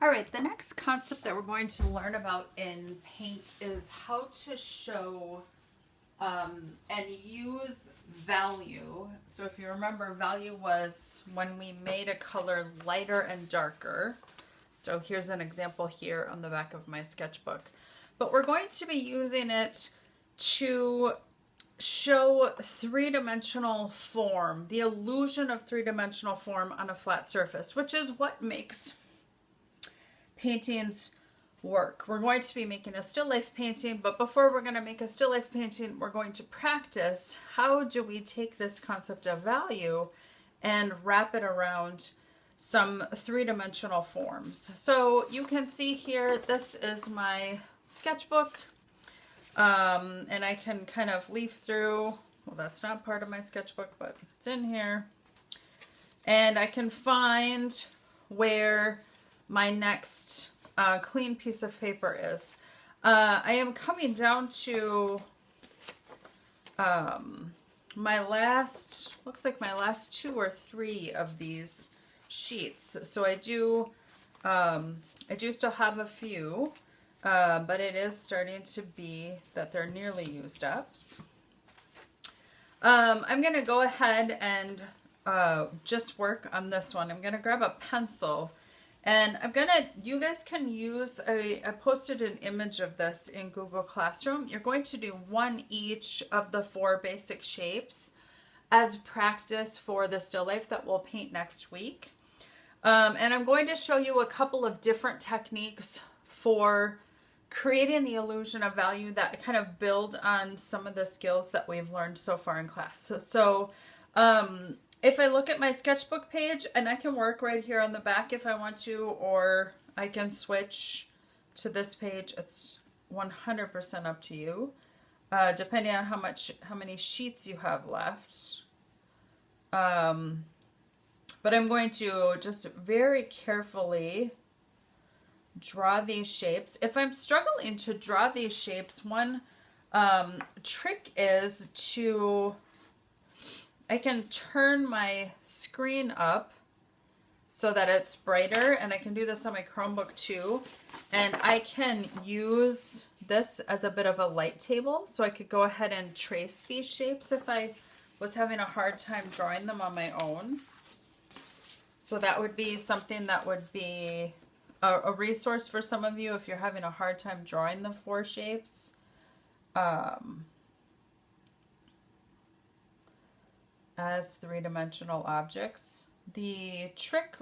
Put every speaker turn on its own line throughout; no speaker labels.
All right, the next concept that we're going to learn about in paint is how to show and use value. So if you remember, value was when we made a color lighter and darker. So here's an example here on the back of my sketchbook. But we're going to be using it to show three-dimensional form, the illusion of three-dimensional form on a flat surface, which is what makes paintings work. We're going to be making a still life painting, but before we're going to make a still life painting, we're going to practice how do we take this concept of value and wrap it around some three-dimensional forms. So you can see here, this is my sketchbook, and I can kind of leaf through. Well, that's not part of my sketchbook, but it's in here. And I can find where my next clean piece of paper is. I am coming down to my last, looks like my last 2 or 3 of these sheets. So I do still have a few, but it is starting to be that they're nearly used up. I'm going to go ahead and just work on this one. I'm going to grab a pencil. And you guys can use, I posted an image of this in Google Classroom. You're going to do 1 each of the 4 basic shapes as practice for the still life that we'll paint next week. And I'm going to show you a couple of different techniques for creating the illusion of value that kind of build on some of the skills that we've learned so far in class. If I look at my sketchbook page, and I can work right here on the back if I want to, or I can switch to this page. It's 100% up to you, depending on how many sheets you have left. But I'm going to just very carefully draw these shapes. If I'm struggling to draw these shapes, one trick is I can turn my screen up so that it's brighter, and I can do this on my Chromebook too. And I can use this as a bit of a light table, so I could go ahead and trace these shapes if I was having a hard time drawing them on my own. So that would be something that would be a resource for some of you if you're having a hard time drawing the 4 shapes. As three-dimensional objects. The trick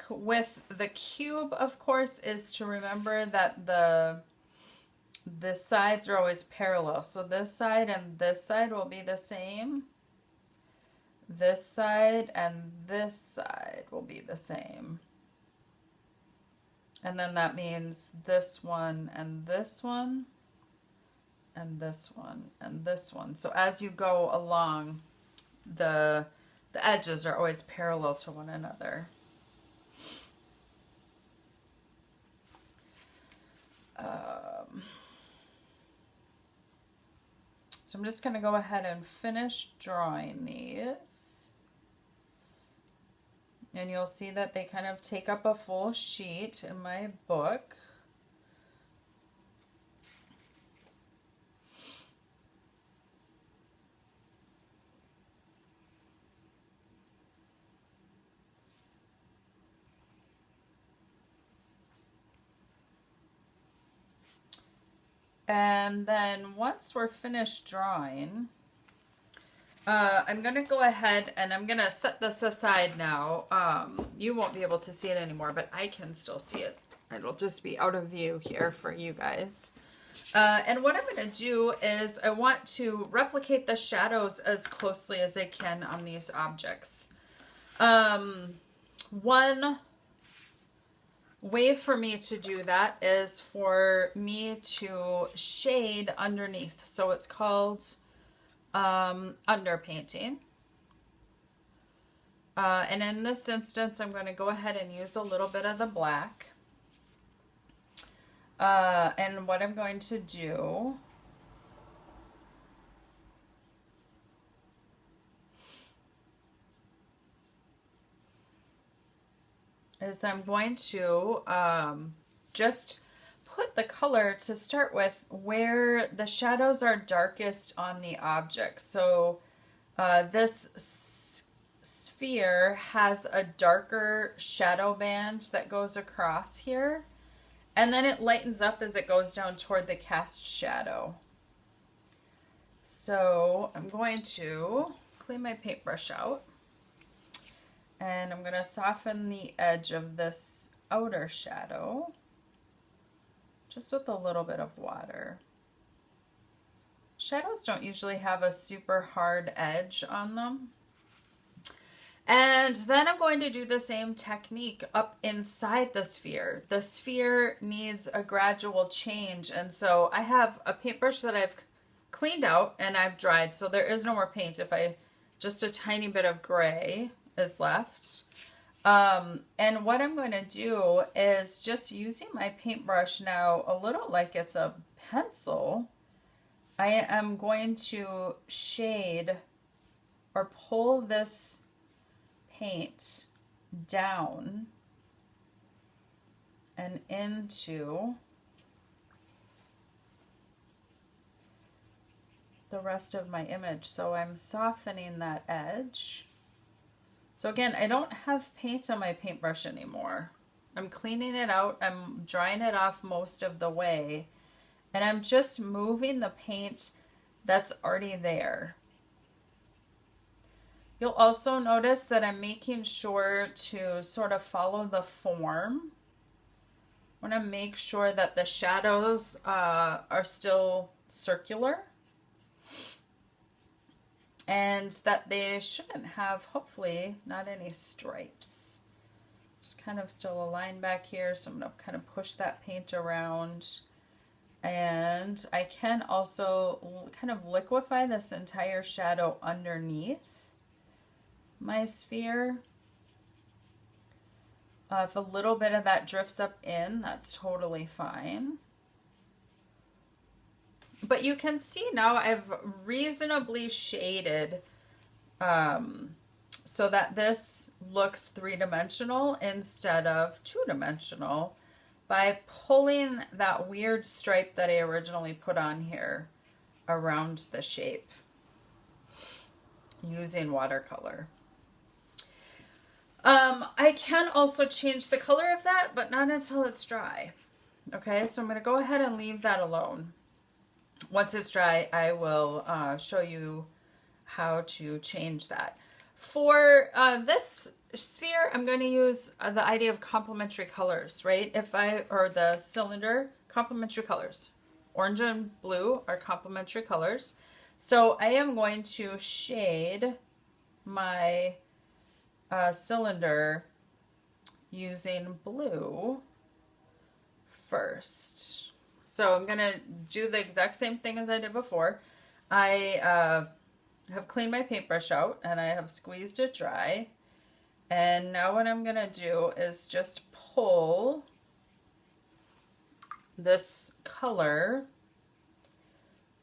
with the cube, of course, is to remember that the sides are always parallel. So this side and this side will be the same. This side and this side will be the same. And then that means this one and this one, and this one and this one. So as you go along, the edges are always parallel to one another. So I'm just going to go ahead and finish drawing these. And you'll see that they kind of take up a full sheet in my book. And then once we're finished drawing, I'm going to go ahead and I'm going to set this aside now. You won't be able to see it anymore, but I can still see it. It'll just be out of view here for you guys. And what I'm going to do is I want to replicate the shadows as closely as I can on these objects. One way for me to do that is for me to shade underneath. So it's called underpainting. And in this instance, I'm going to go ahead and use a little bit of the black. And what I'm going to do is I'm going to just put the color to start with where the shadows are darkest on the object. So this sphere has a darker shadow band that goes across here, and then it lightens up as it goes down toward the cast shadow. So I'm going to clean my paintbrush out, and I'm going to soften the edge of this outer shadow just with a little bit of water. Shadows don't usually have a super hard edge on them. And then I'm going to do the same technique up inside the sphere. The sphere needs a gradual change, and so I have a paintbrush that I've cleaned out and I've dried, so there is no more paint. Just a tiny bit of gray is left. And what I'm going to do is just using my paintbrush now, a little like it's a pencil, I am going to shade or pull this paint down and into the rest of my image. So I'm softening that edge. So again, I don't have paint on my paintbrush anymore. I'm cleaning it out. I'm drying it off most of the way. And I'm just moving the paint that's already there. You'll also notice that I'm making sure to sort of follow the form. I want to make sure that the shadows are still circular, and that they shouldn't have, hopefully, not any stripes. Just kind of still a line back here, so I'm going to kind of push that paint around. And I can also kind of liquefy this entire shadow underneath my sphere. If a little bit of that drifts up in, that's totally fine. But you can see now I've reasonably shaded so that this looks three-dimensional instead of two-dimensional by pulling that weird stripe that I originally put on here around the shape using watercolor. I can also change the color of that, but not until it's dry. Okay, so I'm going to go ahead and leave that alone. Once it's dry, I will show you how to change that. For this sphere, I'm going to use the idea of complementary colors, right? Or the cylinder, complementary colors. Orange and blue are complementary colors. So I am going to shade my cylinder using blue first. So I'm going to do the exact same thing as I did before. I have cleaned my paintbrush out and I have squeezed it dry. And now what I'm going to do is just pull this color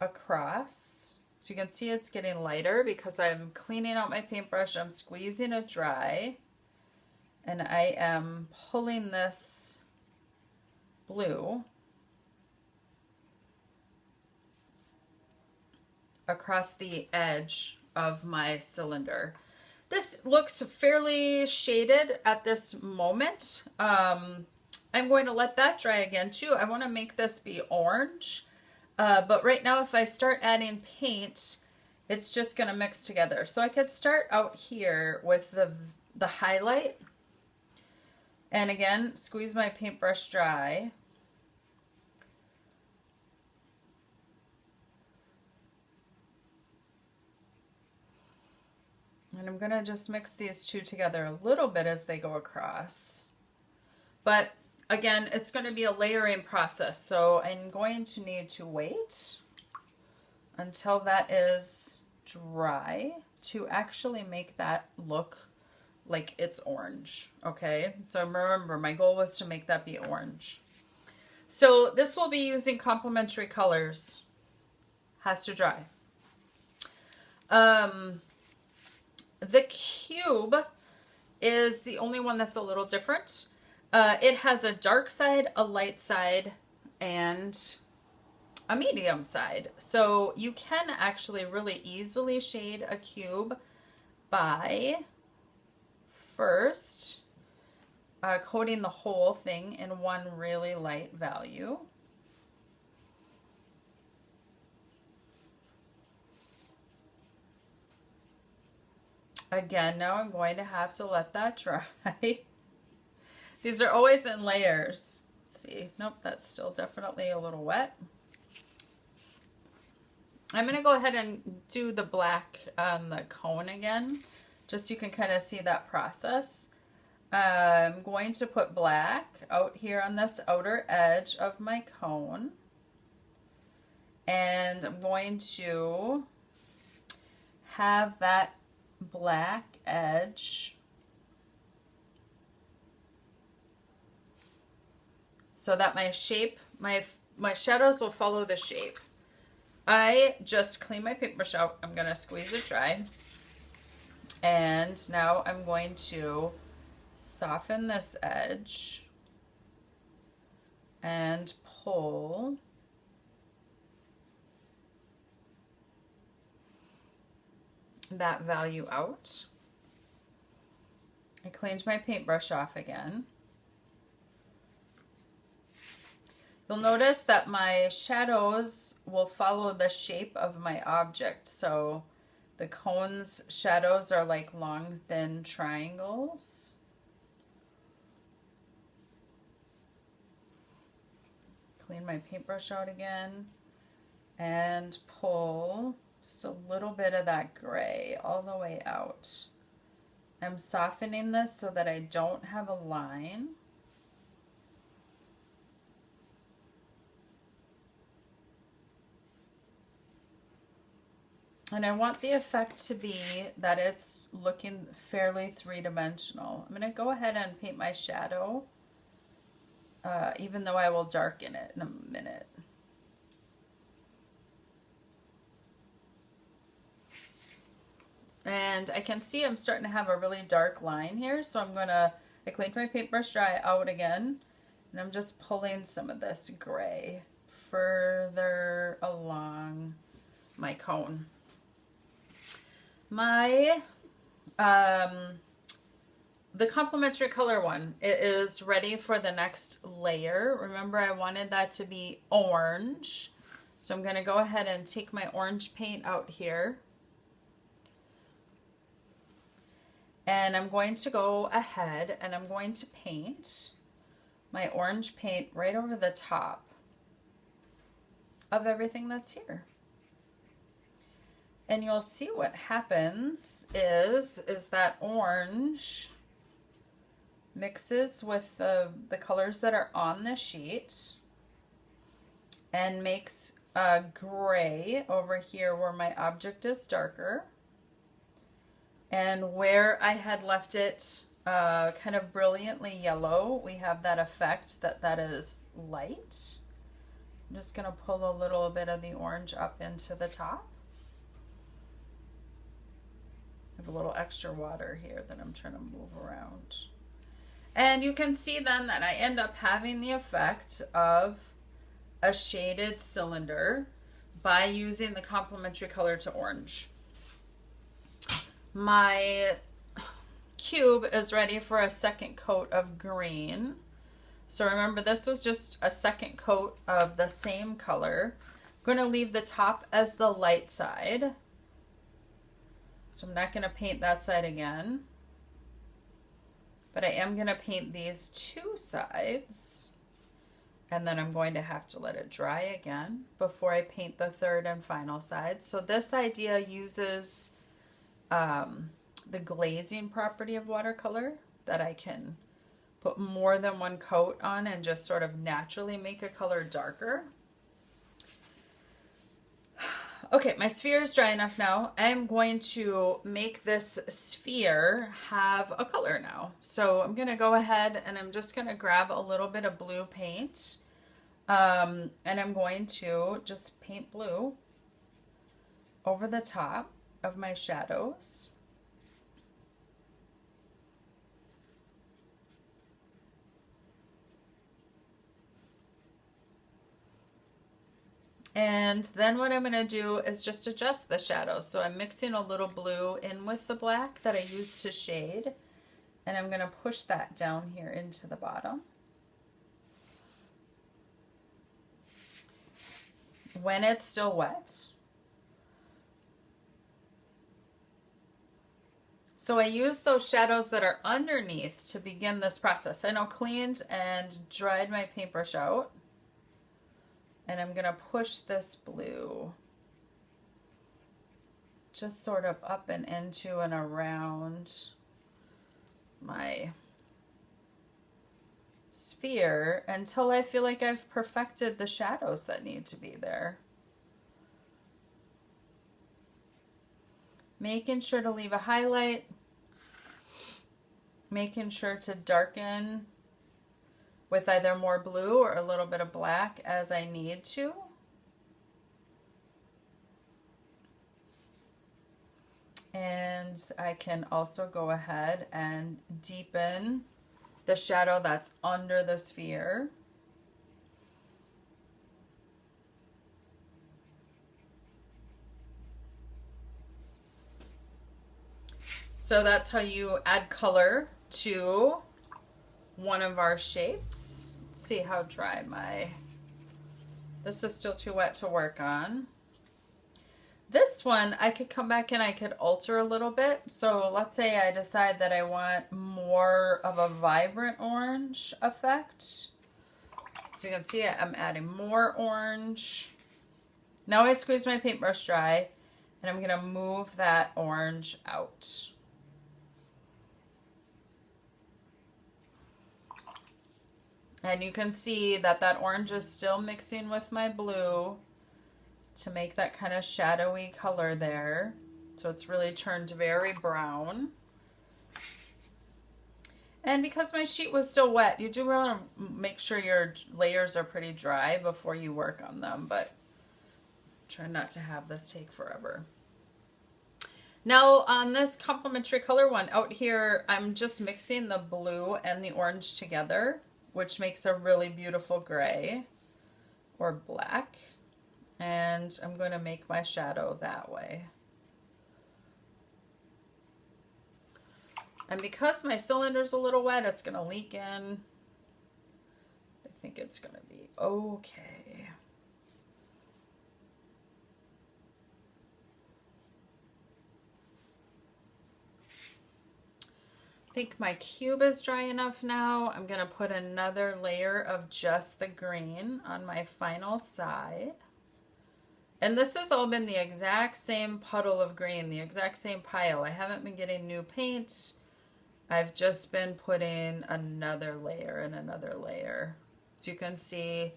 across. So you can see it's getting lighter because I'm cleaning out my paintbrush. I'm squeezing it dry. And I am pulling this blue across the edge of my cylinder. This looks fairly shaded at this moment. I'm going to let that dry again too. I want to make this be orange, but right now if I start adding paint, it's just going to mix together. So I could start out here with the highlight, and again, squeeze my paintbrush dry. And I'm going to just mix these two together a little bit as they go across. But again, it's going to be a layering process, so I'm going to need to wait until that is dry to actually make that look like it's orange, okay? So remember, my goal was to make that be orange. So this will be using complementary colors. Has to dry. The cube is the only one that's a little different. It has a dark side, a light side, and a medium side. So you can actually really easily shade a cube by first coating the whole thing in one really light value. Again, now I'm going to have to let that dry. These are always in layers. Let's see, nope, that's still definitely a little wet. I'm going to go ahead and do the black on the cone again, just so you can kind of see that process. I'm going to put black out here on this outer edge of my cone. And I'm going to have that black edge so that my shape, my shadows will follow the shape. I just clean my paintbrush out. I'm going to squeeze it dry. And now I'm going to soften this edge and pull that value out. I cleaned my paintbrush off again. You'll notice that my shadows will follow the shape of my object. So the cone's shadows are like long, thin triangles. Clean my paintbrush out again and pull just a little bit of that gray all the way out. I'm softening this so that I don't have a line. And I want the effect to be that it's looking fairly three-dimensional. I'm going to go ahead and paint my shadow, even though I will darken it in a minute. And I can see I'm starting to have a really dark line here, so I cleaned my paintbrush dry out again, and I'm just pulling some of this gray further along my cone. My, the complementary color one, it is ready for the next layer. Remember, I wanted that to be orange, so I'm going to go ahead and take my orange paint out here. And I'm going to go ahead and I'm going to paint my orange paint right over the top of everything that's here. And you'll see what happens is that orange mixes with the colors that are on the sheet and makes a gray over here where my object is darker. And where I had left it kind of brilliantly yellow, we have that effect that is light. I'm just going to pull a little bit of the orange up into the top. I have a little extra water here that I'm trying to move around. And you can see then that I end up having the effect of a shaded cylinder by using the complementary color to orange. My cube is ready for a second coat of green. So remember, this was just a second coat of the same color. I'm going to leave the top as the light side. So I'm not going to paint that side again. But I am going to paint these two sides. And then I'm going to have to let it dry again before I paint the third and final side. So this idea uses the glazing property of watercolor, that I can put more than one coat on and just sort of naturally make a color darker. Okay, my sphere is dry enough now. I'm going to make this sphere have a color now. So I'm going to go ahead and I'm just going to grab a little bit of blue paint. And I'm going to just paint blue over the top of my shadows. And then what I'm going to do is just adjust the shadows. So I'm mixing a little blue in with the black that I used to shade. And I'm going to push that down here into the bottom. When it's still wet. So I use those shadows that are underneath to begin this process. I now cleaned and dried my paintbrush out. And I'm going to push this blue just sort of up and into and around my sphere until I feel like I've perfected the shadows that need to be there. Making sure to leave a highlight, making sure to darken with either more blue or a little bit of black as I need to. And I can also go ahead and deepen the shadow that's under the sphere. So that's how you add color to one of our shapes. Let's see how dry this is still too wet to work on. This one, I could come back and I could alter a little bit. So let's say I decide that I want more of a vibrant orange effect. So you can see I'm adding more orange. Now I squeeze my paintbrush dry and I'm gonna move that orange out. And you can see that that orange is still mixing with my blue to make that kind of shadowy color there. So it's really turned very brown. And because my sheet was still wet, you do want to make sure your layers are pretty dry before you work on them, but try not to have this take forever. Now on this complementary color one out here, I'm just mixing the blue and the orange together, which makes a really beautiful gray or black. And I'm going to make my shadow that way. And because my cylinder's a little wet, it's going to leak in. I think it's going to be okay. I think my cube is dry enough now. I'm going to put another layer of just the green on my final side. And this has all been the exact same puddle of green, the exact same pile. I haven't been getting new paint. I've just been putting another layer and another layer. So you can see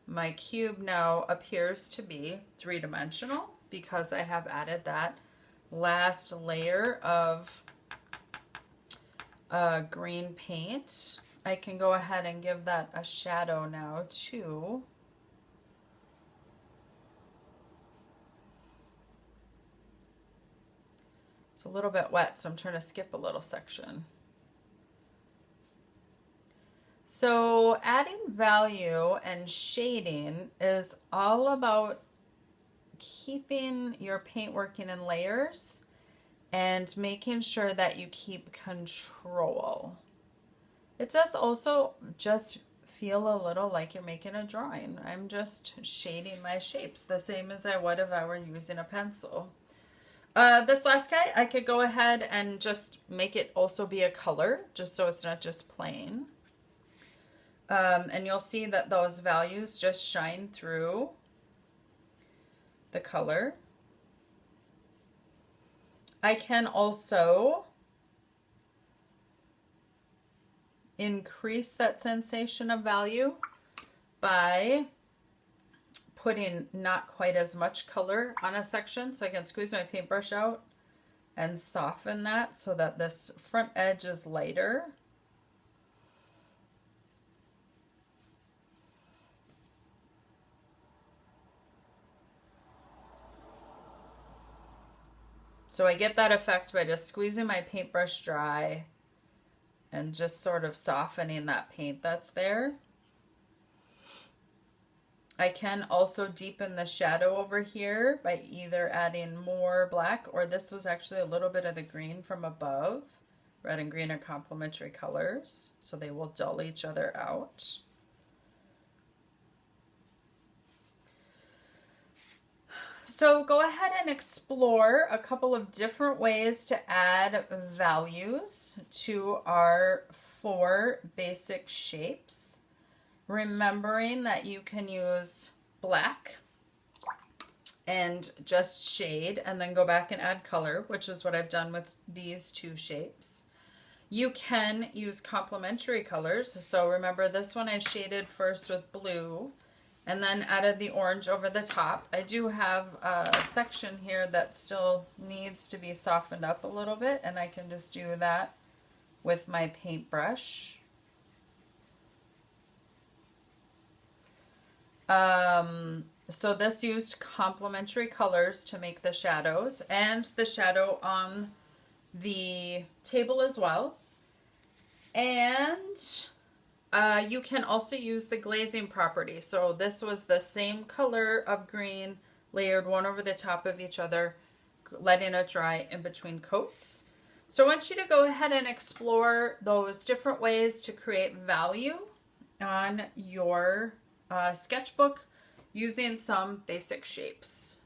my cube now appears to be three-dimensional because I have added that last layer of green paint. I can go ahead and give that a shadow now too. It's a little bit wet, so I'm trying to skip a little section. So adding value and shading is all about keeping your paint working in layers and making sure that you keep control. It does also just feel a little like you're making a drawing. I'm just shading my shapes the same as I would if I were using a pencil. This last guy, I could go ahead and just make it also be a color, just so it's not just plain. And you'll see that those values just shine through the color. I can also increase that sensation of value by putting not quite as much color on a section. So I can squeeze my paintbrush out and soften that so that this front edge is lighter. So I get that effect by just squeezing my paintbrush dry and just sort of softening that paint that's there. I can also deepen the shadow over here by either adding more black, or this was actually a little bit of the green from above. Red and green are complementary colors, so they will dull each other out. So go ahead and explore a couple of different ways to add values to our 4 basic shapes. Remembering that you can use black and just shade and then go back and add color, which is what I've done with these 2 shapes. You can use complementary colors. So remember, this one I shaded first with blue and then added the orange over the top. I do have a section here that still needs to be softened up a little bit, and I can just do that with my paintbrush. So this used complementary colors to make the shadows and the shadow on the table as well. And you can also use the glazing property. So this was the same color of green layered one over the top of each other, letting it dry in between coats. So I want you to go ahead and explore those different ways to create value on your sketchbook using some basic shapes.